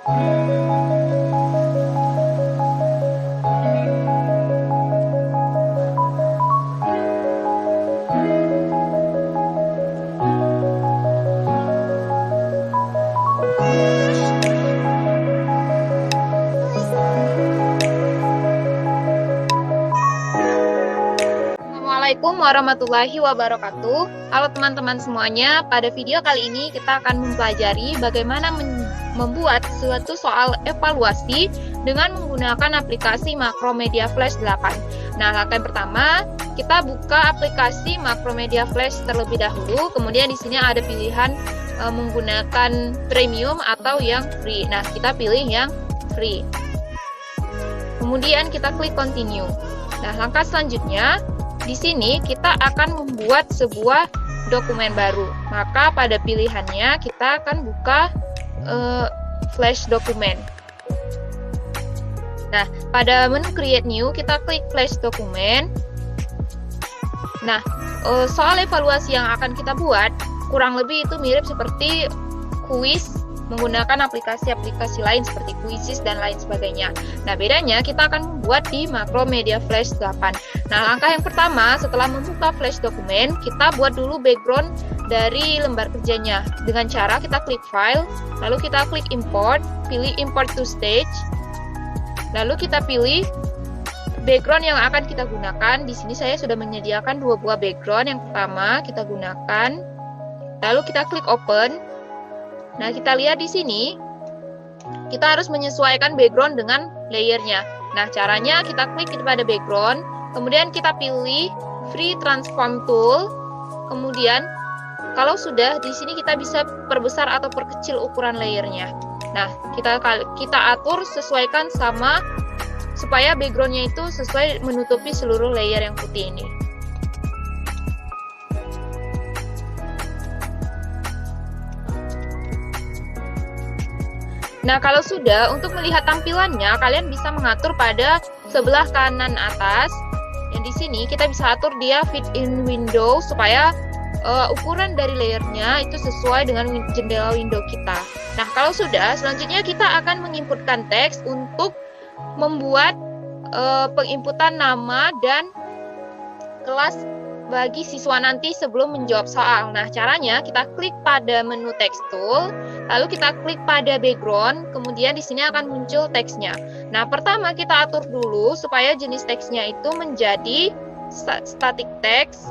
Assalamualaikum warahmatullahi wabarakatuh. Halo teman-teman semuanya, pada video kali ini kita akan mempelajari bagaimana membuat suatu soal evaluasi dengan menggunakan aplikasi Macromedia Flash 8. Nah, langkah yang pertama, kita buka aplikasi Macromedia Flash terlebih dahulu. Kemudian di sini ada pilihan menggunakan premium atau yang free. Nah, kita pilih yang free. Kemudian kita klik continue. Nah, langkah selanjutnya di sini kita akan membuat sebuah dokumen baru. Maka pada pilihannya kita akan buka Flash dokumen. Nah, pada menu Create New kita klik Flash dokumen. Nah, soal evaluasi yang akan kita buat kurang lebih itu mirip seperti kuis menggunakan aplikasi-aplikasi lain seperti Quizzes dan lain sebagainya. Nah, bedanya kita akan membuat di Macromedia Flash 8. Nah, langkah yang pertama setelah membuka Flash dokumen, kita buat dulu background dari lembar kerjanya. Dengan cara kita klik File, lalu kita klik Import, pilih Import to Stage. Lalu kita pilih background yang akan kita gunakan. Di sini saya sudah menyediakan dua buah background. Yang pertama kita gunakan, lalu kita klik Open. Nah, kita lihat di sini, kita harus menyesuaikan background dengan layernya. Nah, caranya kita klik pada background, kemudian kita pilih Free Transform Tool, kemudian kalau sudah, di sini kita bisa perbesar atau perkecil ukuran layernya. Nah, kita atur sesuaikan sama, supaya backgroundnya itu sesuai menutupi seluruh layer yang putih ini. Nah, kalau sudah, untuk melihat tampilannya, kalian bisa mengatur pada sebelah kanan atas. Yang di sini kita bisa atur dia fit in window supaya ukuran dari layernya itu sesuai dengan jendela window kita. Nah, kalau sudah, selanjutnya kita akan menginputkan teks untuk membuat penginputan nama dan kelas bagi siswa nanti sebelum menjawab soal. Nah, caranya kita klik pada menu text tool, lalu kita klik pada background, kemudian di sini akan muncul teksnya. Nah, pertama kita atur dulu supaya jenis teksnya itu menjadi static text.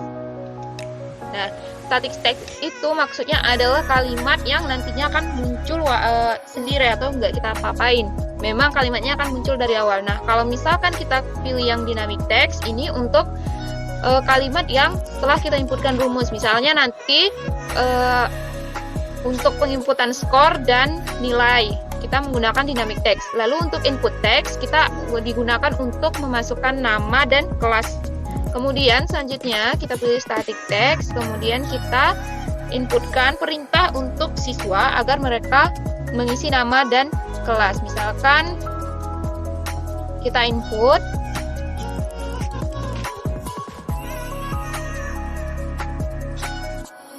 Nah, static text itu maksudnya adalah kalimat yang nantinya akan muncul sendiri atau enggak kita apa-apain. Memang kalimatnya akan muncul dari awal. Nah, kalau misalkan kita pilih yang dynamic text, ini untuk kalimat yang setelah kita inputkan rumus. Misalnya nanti untuk penginputan skor dan nilai kita menggunakan dynamic text. Lalu untuk input text kita digunakan untuk memasukkan nama dan kelas. Kemudian selanjutnya kita pilih static text, kemudian kita inputkan perintah untuk siswa agar mereka mengisi nama dan kelas. Misalkan kita input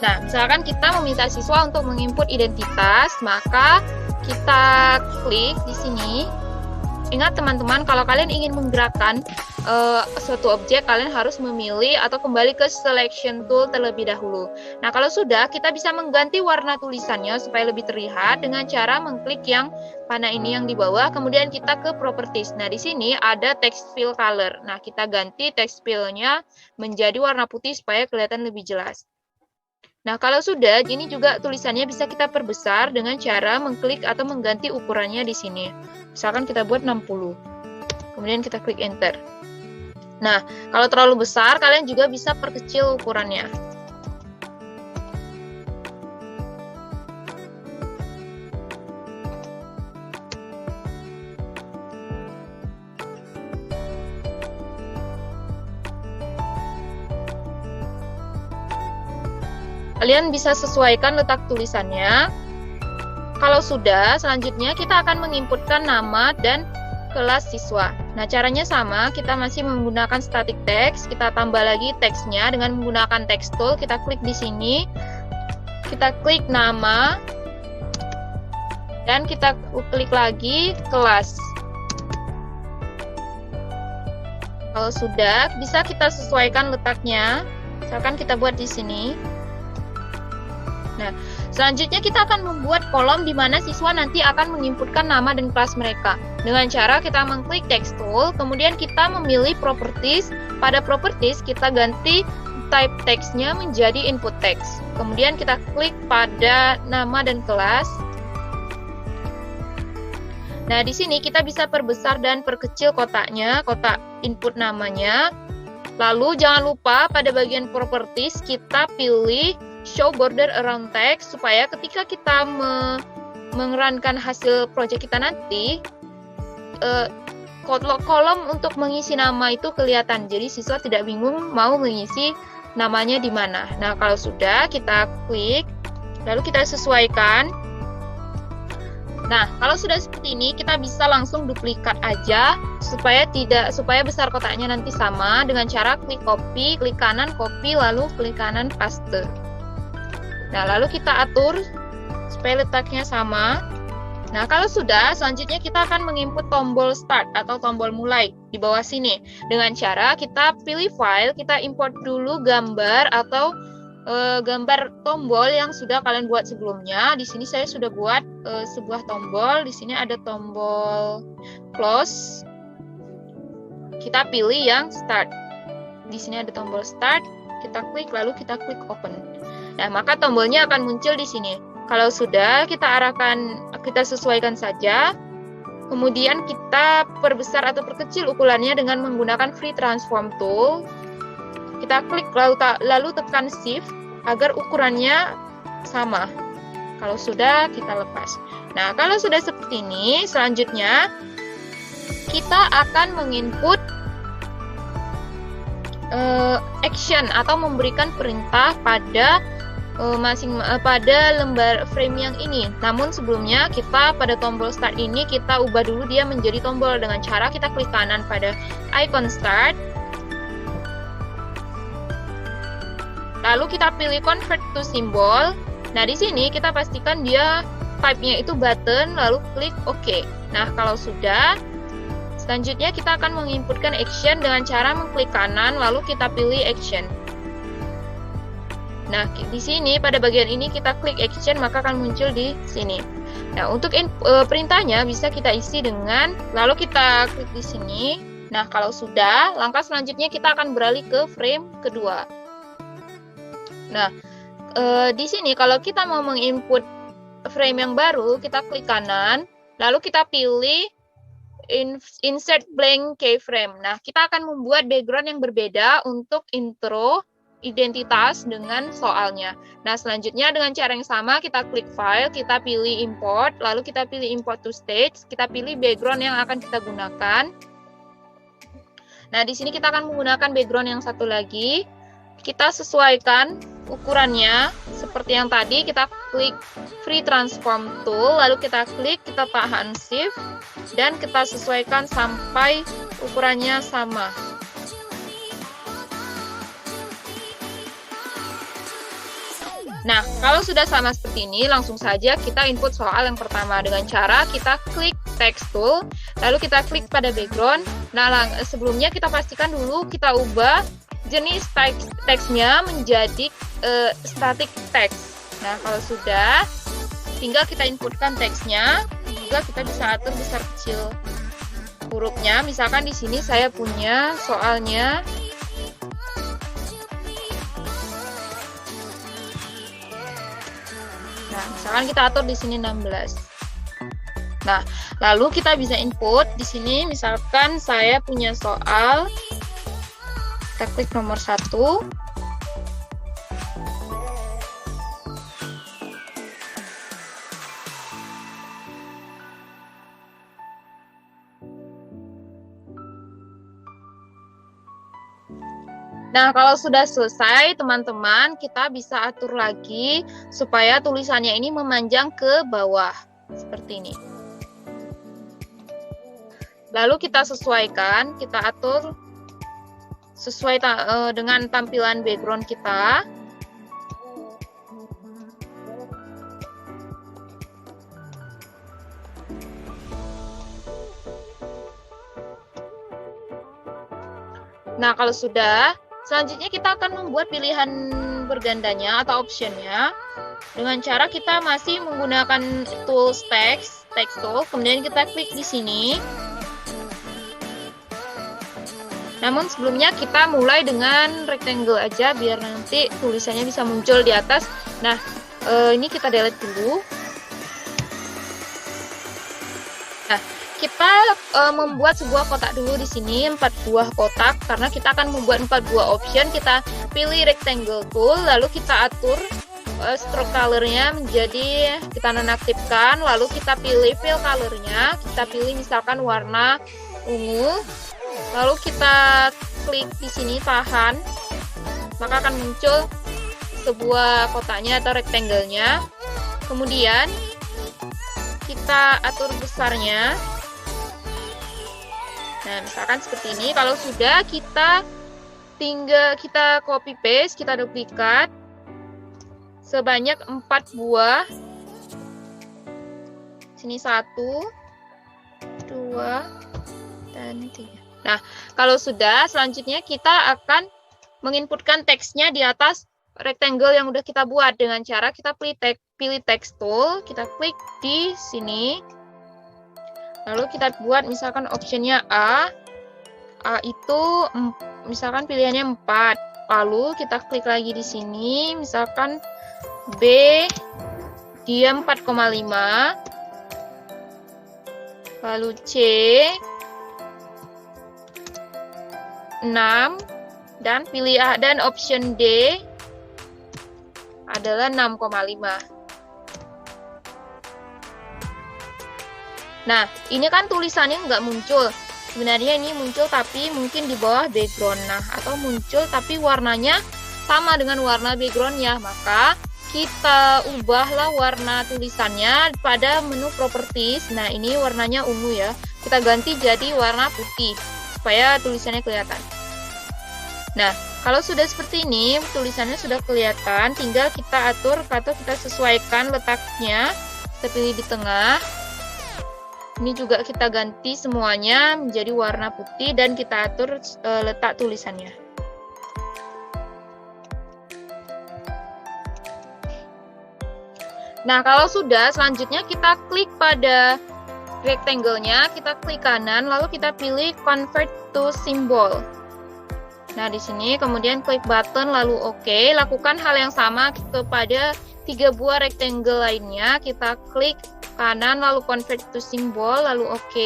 Nah, misalkan kita meminta siswa untuk menginput identitas, maka kita klik di sini. Ingat teman-teman, kalau kalian ingin menggerakkan suatu objek, kalian harus memilih atau kembali ke selection tool terlebih dahulu. Nah, kalau sudah, kita bisa mengganti warna tulisannya supaya lebih terlihat dengan cara mengklik yang panah ini yang di bawah, kemudian kita ke properties. Nah, di sini ada text fill color. Nah, kita ganti text fill-nya menjadi warna putih supaya kelihatan lebih jelas. Nah, kalau sudah, ini juga tulisannya bisa kita perbesar dengan cara mengklik atau mengganti ukurannya di sini. Misalkan kita buat 60. Kemudian kita klik enter. Nah, kalau terlalu besar, kalian juga bisa perkecil ukurannya. Kalian bisa sesuaikan letak tulisannya. Kalau sudah, selanjutnya kita akan menginputkan nama dan kelas siswa. Nah, caranya sama, kita masih menggunakan static text, kita tambah lagi teksnya dengan menggunakan text tool, kita klik di sini, kita klik nama, Dan kita klik lagi kelas. Kalau sudah, bisa kita sesuaikan letaknya. Misalkan kita buat di sini. Nah, selanjutnya kita akan membuat kolom di mana siswa nanti akan menginputkan nama dan kelas mereka. Dengan cara kita mengklik text tool, kemudian kita memilih properties. Pada properties, kita ganti type text-nya menjadi input text. Kemudian kita klik pada nama dan kelas. Nah, di sini kita bisa perbesar dan perkecil kotaknya, kotak input namanya. Lalu jangan lupa pada bagian properties kita pilih show border around text supaya ketika kita mengerankan hasil project kita nanti, kolom untuk mengisi nama itu kelihatan. Jadi siswa tidak bingung mau mengisi namanya di mana. Nah, kalau sudah kita klik, lalu kita sesuaikan. Nah, kalau sudah seperti ini, kita bisa langsung duplikat aja supaya besar kotaknya nanti sama dengan cara klik copy, klik kanan copy, lalu klik kanan paste. Nah, lalu kita atur supaya letaknya sama. Nah, kalau sudah, selanjutnya kita akan menginput tombol start atau tombol mulai di bawah sini. Dengan cara kita pilih file, kita import dulu gambar atau gambar tombol yang sudah kalian buat sebelumnya. Di sini saya sudah buat sebuah tombol. Di sini ada tombol close. Kita pilih yang start. Di sini ada tombol start. Kita klik lalu kita klik open. Nah, maka tombolnya akan muncul di sini. Kalau sudah, kita sesuaikan saja. Kemudian kita perbesar atau perkecil ukurannya dengan menggunakan free transform tool. Kita klik lalu tekan shift agar ukurannya sama. Kalau sudah, kita lepas. Nah, kalau sudah seperti ini, selanjutnya kita akan menginput action atau memberikan perintah pada pada lembar frame yang ini. Namun sebelumnya kita pada tombol start ini kita ubah dulu dia menjadi tombol dengan cara kita klik kanan pada icon start. Lalu kita pilih convert to symbol. Nah, di sini kita pastikan dia type-nya itu button, lalu klik OK. Nah, kalau sudah, selanjutnya kita akan menginputkan action dengan cara mengklik kanan, lalu kita pilih action. Nah, di sini pada bagian ini kita klik action, maka akan muncul di sini. Nah, untuk perintahnya bisa kita isi dengan, lalu kita klik di sini. Nah, kalau sudah, langkah selanjutnya kita akan beralih ke frame kedua. Nah, di sini kalau kita mau menginput frame yang baru, kita klik kanan, lalu kita pilih insert blank keyframe. Nah, kita akan membuat background yang berbeda untuk intro, identitas dengan soalnya. Nah, selanjutnya dengan cara yang sama, kita klik file, kita pilih import, lalu kita pilih import to stage, kita pilih background yang akan kita gunakan. Nah, di sini kita akan menggunakan background yang satu lagi. Kita sesuaikan ukurannya seperti yang tadi, kita klik free transform tool, lalu kita klik, kita tahan shift, dan kita sesuaikan sampai ukurannya sama. Nah, kalau sudah sama seperti ini, langsung saja kita input soal yang pertama dengan cara kita klik text tool, lalu kita klik pada background. Nah, sebelumnya kita pastikan dulu kita ubah jenis teksnya menjadi static text. Nah, kalau sudah, tinggal kita inputkan teksnya. Juga kita bisa atur besar kecil hurufnya. Misalkan di sini saya punya soalnya. Nah, misalkan kita atur di sini 16. Nah, lalu kita bisa input di sini. Misalkan saya punya soal. Kita klik nomor 1. Nah, kalau sudah selesai, teman-teman, kita bisa atur lagi supaya tulisannya ini memanjang ke bawah. Seperti ini. Lalu kita sesuaikan, kita atur sesuai dengan tampilan background kita. Nah, kalau sudah, selanjutnya kita akan membuat pilihan bergandanya atau optionnya dengan cara kita masih menggunakan tools text tool, kemudian kita klik di sini. Namun sebelumnya kita mulai dengan rectangle aja biar nanti tulisannya bisa muncul di atas. Nah, ini kita delete dulu. Nah, kita membuat sebuah kotak dulu di sini, 4 buah kotak, karena kita akan membuat 4 buah option. Kita pilih rectangle tool, lalu kita atur stroke colornya menjadi, kita nonaktifkan, lalu kita pilih fill colornya, kita pilih misalkan warna ungu. Lalu kita klik di sini tahan, maka akan muncul sebuah kotaknya atau rectangle-nya. Kemudian kita atur besarnya. Nah, misalkan seperti ini. Kalau sudah, kita tinggal kita copy paste, kita duplikat sebanyak 4 buah. Sini 1, 2, dan 3. Nah, kalau sudah, selanjutnya kita akan menginputkan teksnya di atas rectangle yang udah kita buat dengan cara kita pilih text tool, kita klik di sini. Lalu kita buat misalkan optionnya A. A itu misalkan pilihannya 4. Lalu kita klik lagi di sini, misalkan B dia 4,5. Lalu C 6 dan pilih A, dan option D adalah 6,5. Nah, ini kan tulisannya nggak muncul. Sebenarnya ini muncul tapi mungkin di bawah background. Nah, atau muncul tapi warnanya sama dengan warna backgroundnya. Maka kita ubahlah warna tulisannya pada menu properties. Nah, ini warnanya ungu ya. Kita ganti jadi warna putih supaya tulisannya kelihatan. Nah, kalau sudah seperti ini, tulisannya sudah kelihatan, tinggal kita atur atau kita sesuaikan letaknya. Kita pilih di tengah. Ini juga kita ganti semuanya menjadi warna putih dan kita atur letak tulisannya. Nah, kalau sudah, selanjutnya kita klik pada rectangle-nya, kita klik kanan, lalu kita pilih convert to symbol. Nah, di sini kemudian klik button lalu OK. Lakukan hal yang sama kepada 3 buah rectangle lainnya. Kita klik kanan lalu convert to symbol lalu OK.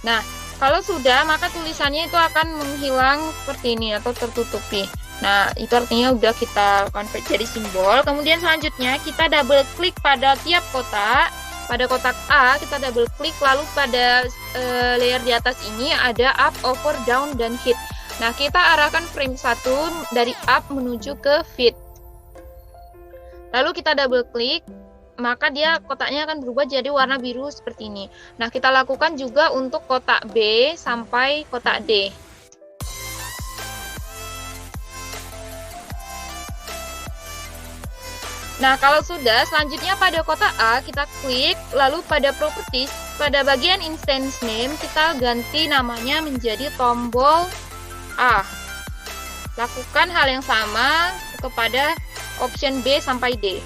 Nah, kalau sudah, maka tulisannya itu akan menghilang seperti ini atau tertutupi. Nah, itu artinya udah kita convert jadi simbol. Kemudian selanjutnya kita double klik pada tiap kotak. Pada kotak A kita double klik, lalu pada layer di atas ini ada up, over, down, dan fit. Nah, kita arahkan frame 1 dari up menuju ke fit. Lalu kita double klik, maka dia kotaknya akan berubah jadi warna biru seperti ini. Nah, kita lakukan juga untuk kotak B sampai kotak D. Nah, kalau sudah, selanjutnya pada kotak A kita klik, lalu pada properties, pada bagian instance name kita ganti namanya menjadi tombol A. Lakukan hal yang sama kepada option B sampai D.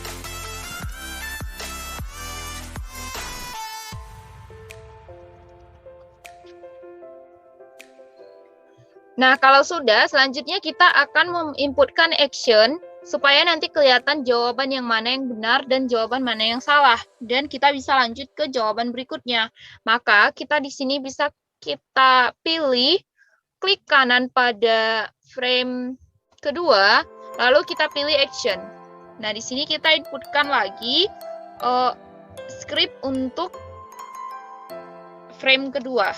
Nah, kalau sudah, selanjutnya kita akan menginputkan action supaya nanti kelihatan jawaban yang mana yang benar dan jawaban mana yang salah. Dan kita bisa lanjut ke jawaban berikutnya. Maka kita di sini bisa kita pilih, klik kanan pada frame kedua, lalu kita pilih action. Nah, di sini kita inputkan lagi script untuk frame kedua.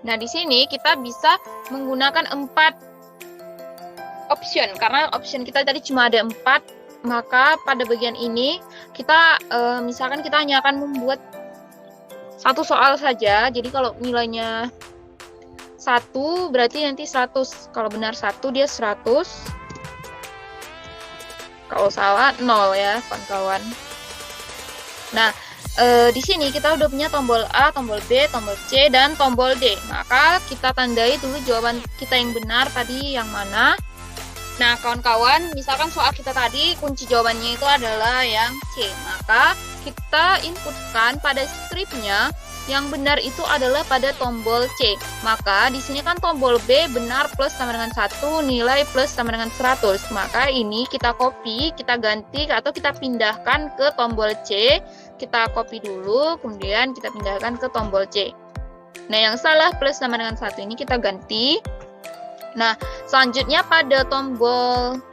Nah, di sini kita bisa menggunakan 4 option, karena option kita tadi cuma ada 4, maka pada bagian ini kita misalkan kita hanya akan membuat 1 soal saja. Jadi kalau nilainya 1 berarti nanti 100, kalau benar 1 dia 100. Kalau salah 0 ya, kawan-kawan. Nah, di sini kita udah punya tombol A, tombol B, tombol C, dan tombol D. Maka kita tandai dulu jawaban kita yang benar tadi yang mana. Nah, kawan-kawan, misalkan soal kita tadi kunci jawabannya itu adalah yang C. Maka kita inputkan pada skripnya yang benar itu adalah pada tombol C. Maka di sini kan tombol B benar plus sama dengan 1, nilai plus sama dengan 100. Maka ini kita copy, kita ganti atau kita pindahkan ke tombol C. Kita copy dulu, kemudian kita pindahkan ke tombol C. Nah, yang salah plus sama dengan 1 ini kita ganti. Nah, selanjutnya pada tombol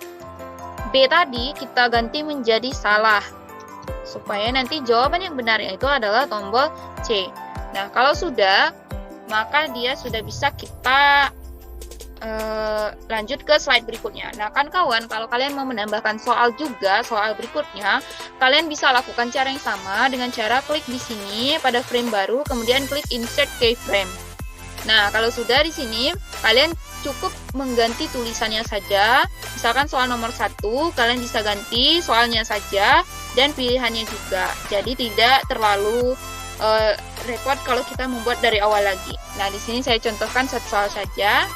B tadi kita ganti menjadi salah. Supaya nanti jawaban yang benarnya itu adalah tombol C. Nah, kalau sudah, maka dia sudah bisa kita lanjut ke slide berikutnya. Nah, kan kawan, kalau kalian mau menambahkan soal juga, soal berikutnya, kalian bisa lakukan cara yang sama dengan cara klik di sini pada frame baru, kemudian klik insert keyframe. Nah, kalau sudah di sini, kalian cukup mengganti tulisannya saja. Misalkan soal nomor 1, kalian bisa ganti soalnya saja dan pilihannya juga. Jadi tidak terlalu repot kalau kita membuat dari awal lagi. Nah, di sini saya contohkan satu soal saja.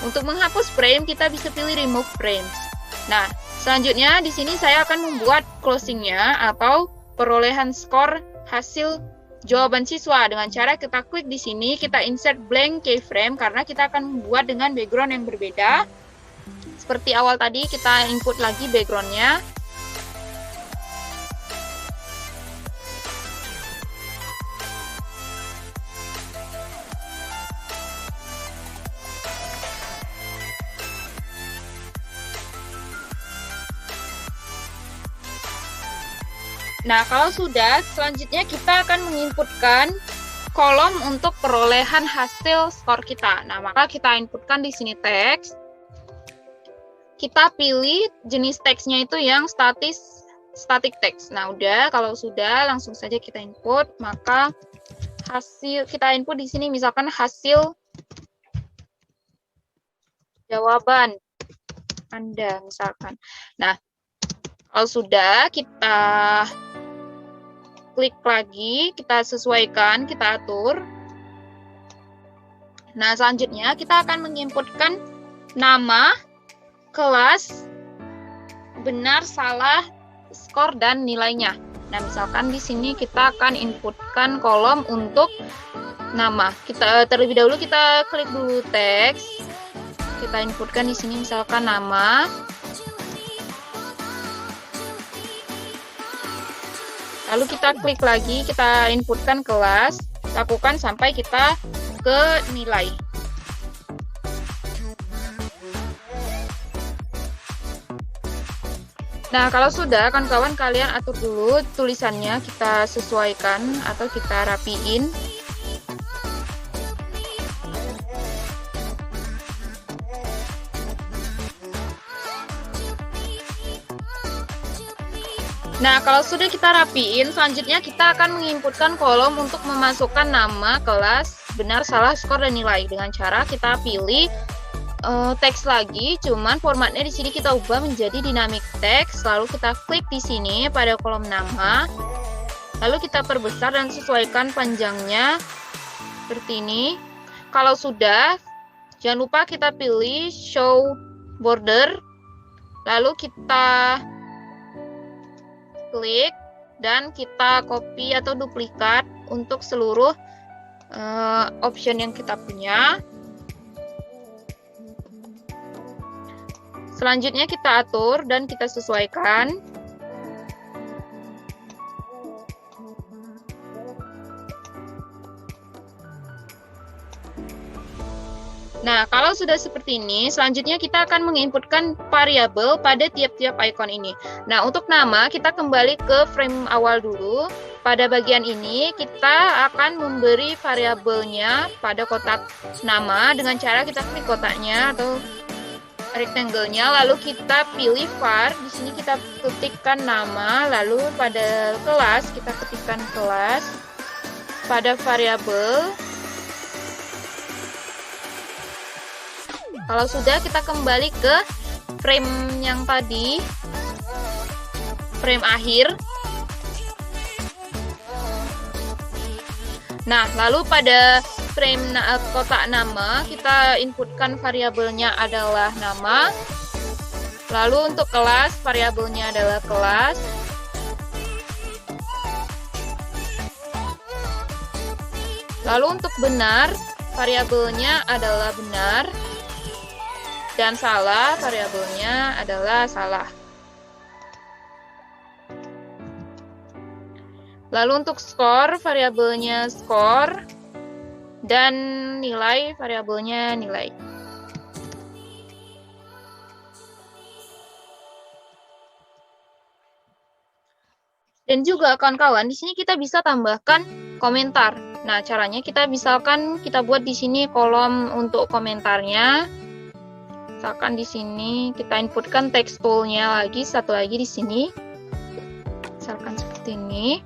Untuk menghapus frame, kita bisa pilih remove frames. Nah, selanjutnya di sini saya akan membuat closingnya atau perolehan skor hasil jawaban siswa dengan cara kita klik di sini, kita insert blank keyframe karena kita akan membuat dengan background yang berbeda. Seperti awal tadi, kita input lagi backgroundnya. Nah, kalau sudah, selanjutnya kita akan menginputkan kolom untuk perolehan hasil skor kita. Nah, maka kita inputkan di sini teks. Kita pilih jenis teksnya itu yang static text. Nah, udah, kalau sudah langsung saja kita input, maka hasil kita input di sini misalkan hasil jawaban Anda misalkan. Nah, kalau sudah kita klik lagi, kita sesuaikan, kita atur. Nah, selanjutnya kita akan menginputkan nama, kelas, benar, salah, skor, dan nilainya. Nah, misalkan di sini kita akan inputkan kolom untuk nama. Kita terlebih dahulu kita klik dulu teks. Kita inputkan di sini misalkan nama. Lalu kita klik lagi, kita inputkan kelas, lakukan sampai kita ke nilai. Nah, kalau sudah, kawan-kawan kalian atur dulu tulisannya, kita sesuaikan atau kita rapiin. Nah, kalau sudah kita rapiin, selanjutnya kita akan menginputkan kolom untuk memasukkan nama, kelas, benar, salah, skor, dan nilai. Dengan cara kita pilih teks lagi, cuman formatnya di sini kita ubah menjadi dynamic text. Lalu kita klik di sini pada kolom nama. Lalu kita perbesar dan sesuaikan panjangnya seperti ini. Kalau sudah, jangan lupa kita pilih show border. Lalu kita klik dan kita copy atau duplikat untuk seluruh option yang kita punya. Selanjutnya kita atur dan kita sesuaikan. Nah, kalau sudah seperti ini, selanjutnya kita akan menginputkan variabel pada tiap-tiap icon ini. Nah, untuk nama, kita kembali ke frame awal dulu. Pada bagian ini, kita akan memberi variabelnya pada kotak nama dengan cara kita klik kotaknya atau rectangle-nya, lalu kita pilih var. Di sini kita ketikkan nama, lalu pada kelas, kita ketikkan kelas. Pada variabel, kalau sudah, kita kembali ke frame yang tadi. frame akhir. Nah, lalu pada frame kotak nama, kita inputkan variabelnya adalah nama. Lalu untuk kelas, variabelnya adalah kelas. Lalu untuk benar, variabelnya adalah benar. Dan salah, variabelnya adalah salah. Lalu untuk skor, variabelnya skor. Dan nilai, variabelnya nilai. Dan juga kawan-kawan, di sini kita bisa tambahkan komentar. Nah, caranya kita buat di sini kolom untuk komentarnya. Misalkan di sini kita inputkan text toolnya lagi, satu lagi di sini. Misalkan seperti ini.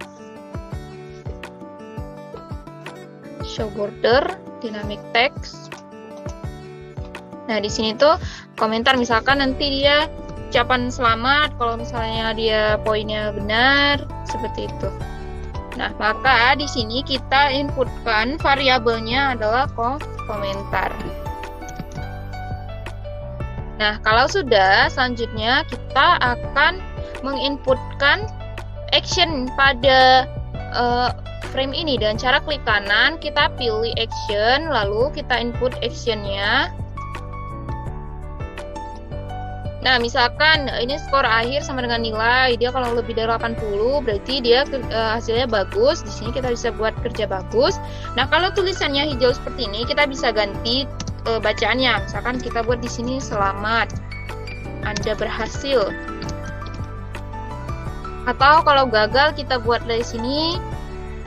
Show border, dynamic text. Nah, di sini tuh komentar, misalkan nanti dia ucapan selamat, kalau misalnya dia poinnya benar, seperti itu. Nah, maka di sini kita inputkan variabelnya adalah komentar. Nah, kalau sudah, selanjutnya kita akan menginputkan action pada frame ini. Dan cara klik kanan, kita pilih action, lalu kita input actionnya. Nah, misalkan ini skor akhir sama dengan nilai, dia kalau lebih dari 80 berarti dia hasilnya bagus. Di sini kita bisa buat kerja bagus. Nah, kalau tulisannya hijau seperti ini, kita bisa ganti bacaannya. Misalkan kita buat di sini selamat, Anda berhasil. Atau kalau gagal, kita buat dari sini,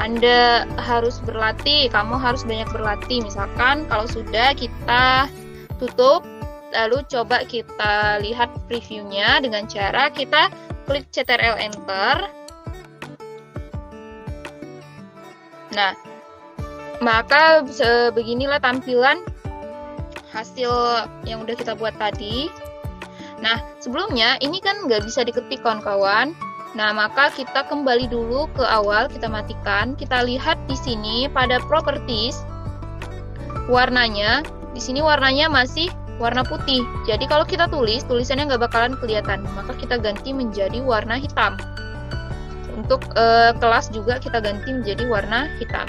Anda harus berlatih, kamu harus banyak berlatih. Misalkan kalau sudah, kita tutup. Lalu coba kita lihat previewnya dengan cara kita klik Ctrl Enter. Nah, maka beginilah tampilan hasil yang udah kita buat tadi. Nah, sebelumnya ini kan nggak bisa diketik kawan-kawan. Nah, maka kita kembali dulu ke awal, kita matikan. Kita lihat di sini pada properties, warnanya, di sini warnanya masih warna putih. Jadi kalau kita tulisannya nggak bakalan kelihatan. Maka kita ganti menjadi warna hitam. Untuk kelas juga kita ganti menjadi warna hitam.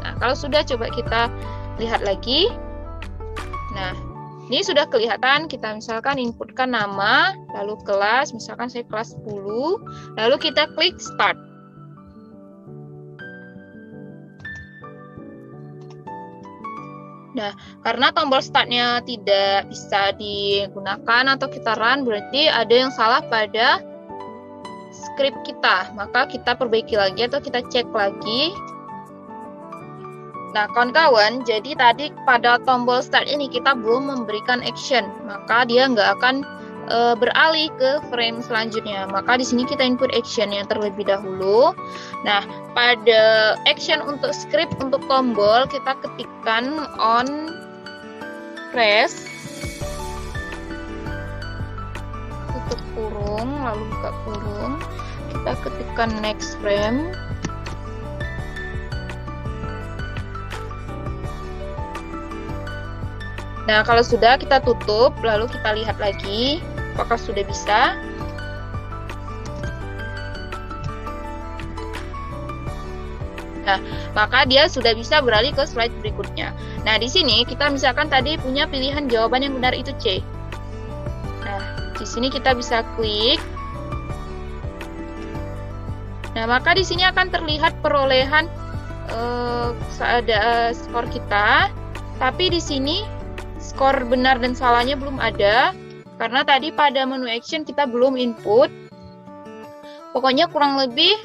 Nah, kalau sudah, coba kita lihat lagi. Nah, ini sudah kelihatan. Kita misalkan inputkan nama, lalu kelas, misalkan saya kelas 10, lalu kita klik start. Nah, karena tombol startnya tidak bisa digunakan atau kita run, berarti ada yang salah pada script kita. Maka kita perbaiki lagi atau kita cek lagi. Nah, kawan-kawan, jadi tadi pada tombol start ini kita belum memberikan action, maka dia nggak akan beralih ke frame selanjutnya. Maka di sini kita input action yang terlebih dahulu. Nah, pada action untuk script untuk tombol kita ketikkan on press, tutup kurung, lalu buka kurung, kita ketikkan next frame. Nah, kalau sudah, kita tutup, lalu kita lihat lagi apakah sudah bisa. Nah, maka dia sudah bisa beralih ke slide berikutnya. Nah, di sini kita misalkan tadi punya pilihan jawaban yang benar itu C. Nah, di sini kita bisa klik. Nah, maka di sini akan terlihat perolehan skor kita. Tapi di sini skor benar dan salahnya belum ada. Karena tadi pada menu action kita belum input. Pokoknya kurang lebih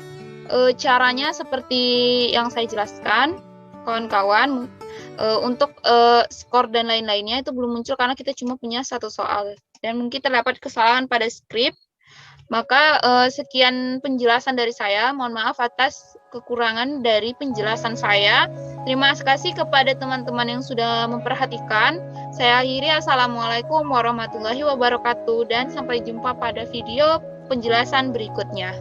caranya seperti yang saya jelaskan, kawan-kawan. Untuk skor dan lain-lainnya itu belum muncul karena kita cuma punya satu soal. Dan mungkin terdapat kesalahan pada script. Maka sekian penjelasan dari saya. Mohon maaf atas kekurangan dari penjelasan saya. Terima kasih kepada teman-teman yang sudah memperhatikan. Saya akhiri, assalamualaikum warahmatullahi wabarakatuh, dan sampai jumpa pada video penjelasan berikutnya.